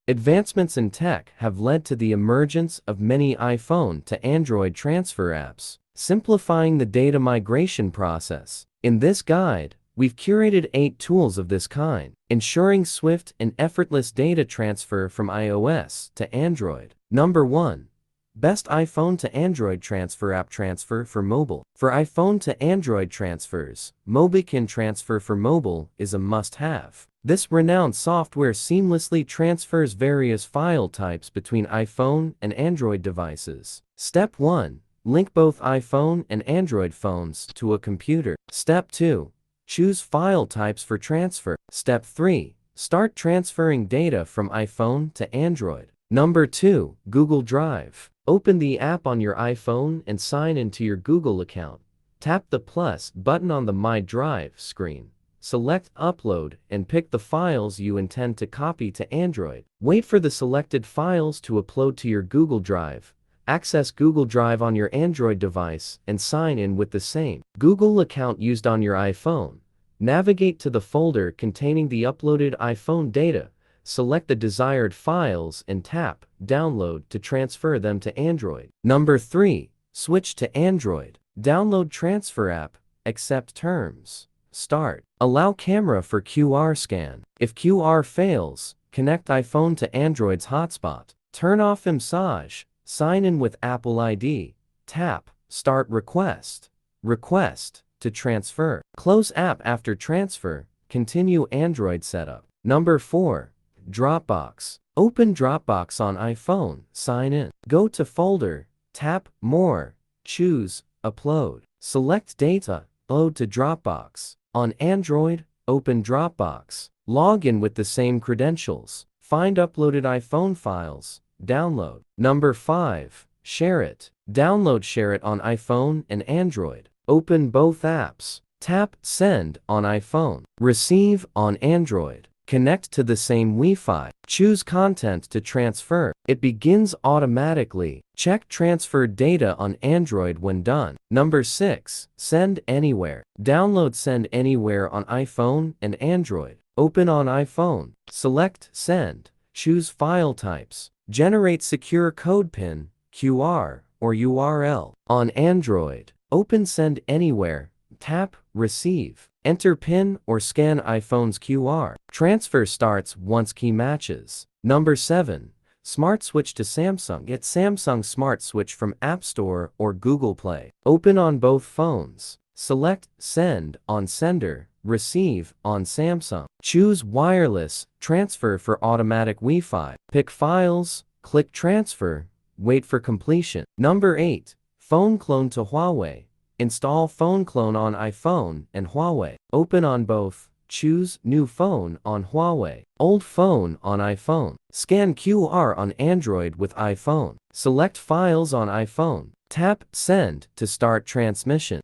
Advancements in tech have led to the emergence of many iPhone to Android transfer apps, simplifying the data migration process. In this guide, we've curated 8 tools of this kind, ensuring swift and effortless data transfer from iOS to Android. Number 1. Best iPhone to Android transfer app transfer for mobile. For iPhone to Android transfers, Mobican Transfer for Mobile is a must-have. This renowned software seamlessly transfers various file types between iPhone and Android devices. Step 1. Link both iPhone and Android phones to a computer. Step 2. Choose file types for transfer. Step 3. Start transferring data from iPhone to Android. Number 2. Google Drive. Open the app on your iPhone and sign into your Google account. Tap the plus button on the My Drive screen. Select Upload and pick the files you intend to copy to Android. Wait for the selected files to upload to your Google Drive. Access Google Drive on your Android device and sign in with the same Google account used on your iPhone. Navigate to the folder containing the uploaded iPhone data. Select the desired files and tap Download to transfer them to Android. Number 3. Switch to Android. Download Transfer app. Accept terms. Start. Allow camera for QR scan. If QR fails, connect iPhone to Android's hotspot. Turn off massage. Sign in with Apple ID. Tap Start Request. Request to transfer. Close app after transfer. Continue Android setup. Number 4. Dropbox. Open Dropbox on iPhone. Sign in. Go to Folder. Tap More. Choose Upload. Select Data. Load to Dropbox. On Android, open Dropbox. Log in with the same credentials. Find uploaded iPhone files. Download. Number 5. SHAREit. Download SHAREit on iPhone and Android. Open both apps. Tap Send on iPhone. Receive on Android. Connect to the same Wi-Fi. Choose content to transfer. It begins automatically. Check transferred data on Android when done. Number 6. Send Anywhere. Download Send Anywhere on iPhone and Android. Open on iPhone. Select Send. Choose file types. Generate secure code PIN, QR, or URL. On Android, open Send Anywhere. Tap Receive. Enter PIN or scan iPhone's QR. Transfer starts once key matches. Number 7. Smart Switch to Samsung. Get Samsung Smart Switch from App Store or Google Play. Open on both phones. Select Send on Sender, Receive on Samsung. Choose Wireless Transfer for automatic Wi-Fi. Pick files, click Transfer, wait for completion. Number 8. Phone Clone to Huawei. Install Phone Clone on iPhone and Huawei. Open on both. Choose New Phone on Huawei. Old Phone on iPhone. Scan QR on Android with iPhone. Select Files on iPhone. Tap Send to start transmission.